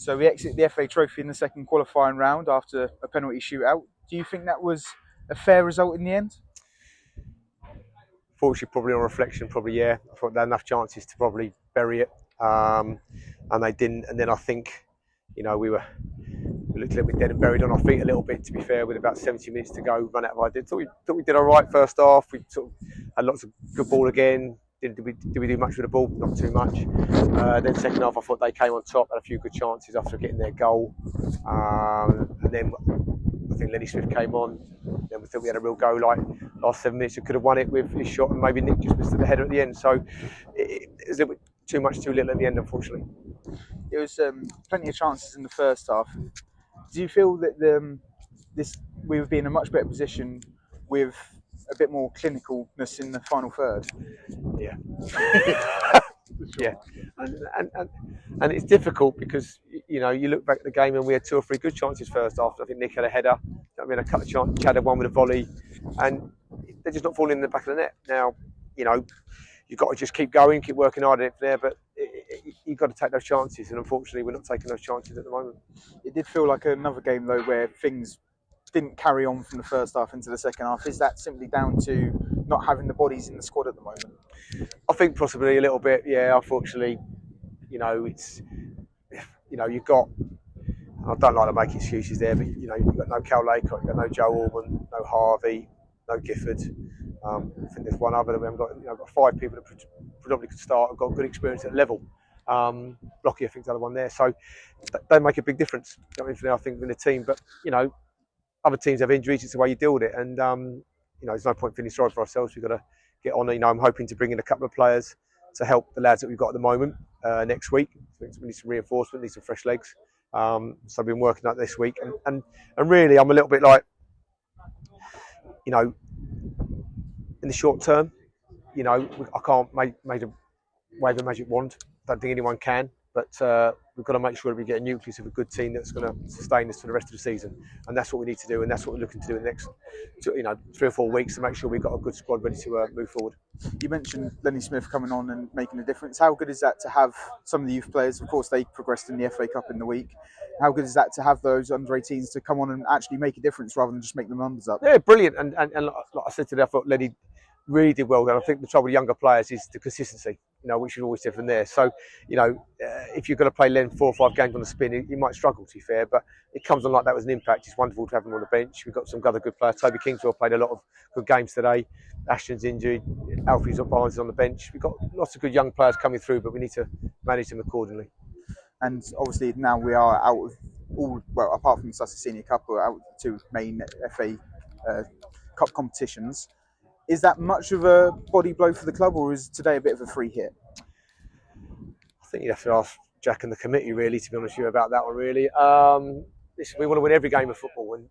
So we exit the FA Trophy in the second qualifying round after a penalty shootout. Do you think that was a fair result in the end? Fortunately, probably on reflection, probably yeah. I thought they had enough chances to probably bury it, and they didn't. And then I think, we looked a little bit dead and buried on our feet a little bit. To be fair, with about 70 minutes to go, run out of ideas. Thought we did all right first half. We sort of had lots of good ball again. Did we do much with the ball? Not too much. Then second half, I thought they came on top, had a few good chances after getting their goal, and then I think Lenny Smith came on. Then we thought we had a real go. Like last 7 minutes, we could have won it with his shot, and maybe Nick just missed the header at the end. So it was a little bit too much, too little at the end, unfortunately. There was plenty of chances in the first half. Do you feel that we would be in a much better position with a bit more clinicalness in the final third? Yeah. Yeah, and it's difficult because you look back at the game and we had 2 or 3 good chances first half. I think Nick had a header. I mean, a couple of chances. Chad had one with a volley, and they're just not falling in the back of the net. Now, you've got to just keep going, keep working hard at it there, but you've got to take those chances, and unfortunately, we're not taking those chances at the moment. It did feel like another game though where things didn't carry on from the first half into the second half. Is that simply down to not having the bodies in the squad at the moment? I think possibly a little bit, yeah. Unfortunately, it's you've got. I don't like to make excuses there, but you've got no Cal Laycock, you've got no Joe Orban, no Harvey, no Gifford. I think there's one other that we haven't got. Got 5 people that predominantly could start, have got good experience at level. Blocky, I think, is the other one there. So they make a big difference. I think in the team, but other teams have injuries. It's the way you deal with it, and there's no point feeling sorry for ourselves. We've got to get on. I'm hoping to bring in a couple of players to help the lads that we've got at the moment next week. We need some reinforcement, need some fresh legs. So I've been working on this week, and really I'm a little bit like, in the short term, I can't wave a magic wand. I don't think anyone can, but we've got to make sure that we get a nucleus of a good team that's going to sustain us for the rest of the season, and that's what we need to do, and that's what we're looking to do in the next 3 or 4 weeks to make sure we've got a good squad ready to move forward. You mentioned Lenny Smith coming on and making a difference. How good is that to have some of the youth players? Of course, they progressed in the FA Cup in the week. How good is that to have those under-18s to come on and actually make a difference rather than just make the numbers up? Yeah, brilliant. And like I said today, I thought Lenny really did well. And I think the trouble with younger players is the consistency, which you've always said from there. So, if you're going to play Len 4 or 5 games on the spin, you might struggle, to be fair. But it comes on like that was an impact. It's wonderful to have him on the bench. We've got some other good players. Toby Kingswell played a lot of good games today. Ashton's injured. Alfie's Barnes is on the bench. We've got lots of good young players coming through, but we need to manage them accordingly. And obviously now we are out of all, well, apart from the Sussex Senior Cup, we're out of the 2 main FA Cup competitions. Is that much of a body blow for the club, or is today a bit of a free hit? I think you have to ask Jack and the committee, really, to be honest with you, about that one, really. Listen, we want to win every game of football, and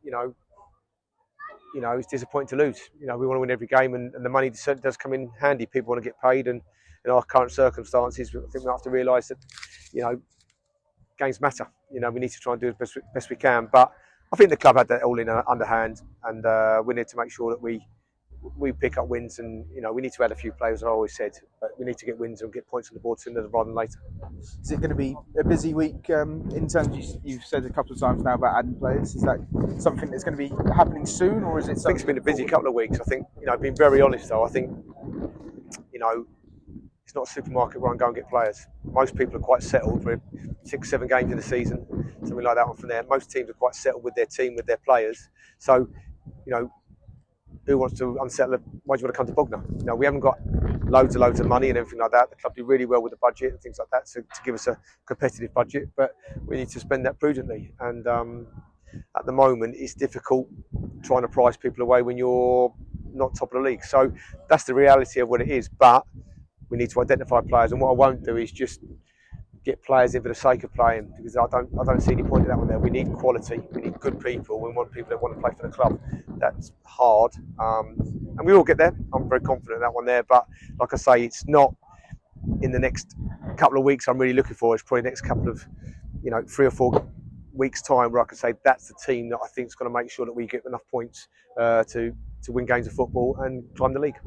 it's disappointing to lose. We want to win every game, and the money certainly does come in handy. People want to get paid, and in our current circumstances, I think we have to realise that, games matter. We need to try and do the best we can. But I think the club had that all in underhand, and we need to make sure that we pick up wins, and we need to add a few players. I always said, but we need to get wins and get points on the board sooner rather than later. Is it going to be a busy week in terms of, you've said a couple of times now about adding players? Is that something that's going to be happening soon, or is it? I think it's been a busy couple of weeks. I think being very honest though, I think it's not a supermarket where I can go and get players. Most people are quite settled. We're 6-7 games in the season, something like that one from there. Most teams are quite settled with their team, with their players. So who wants to unsettle it? Why do you want to come to Bognor? We haven't got loads of money and everything like that. The club do really well with the budget and things like that to give us a competitive budget, but we need to spend that prudently. And at the moment, it's difficult trying to price people away when you're not top of the league. So that's the reality of what it is. But we need to identify players, and what I won't do is just get players in for the sake of playing, because I don't see any point in that one there. We need quality, we need good people, we want people that want to play for the club. That's hard, and we will get there. I'm very confident in that one there, but like I say, it's not in the next couple of weeks I'm really looking for. It's probably the next couple of 3 or 4 weeks time where I can say that's the team that I think is going to make sure that we get enough points to win games of football and climb the league.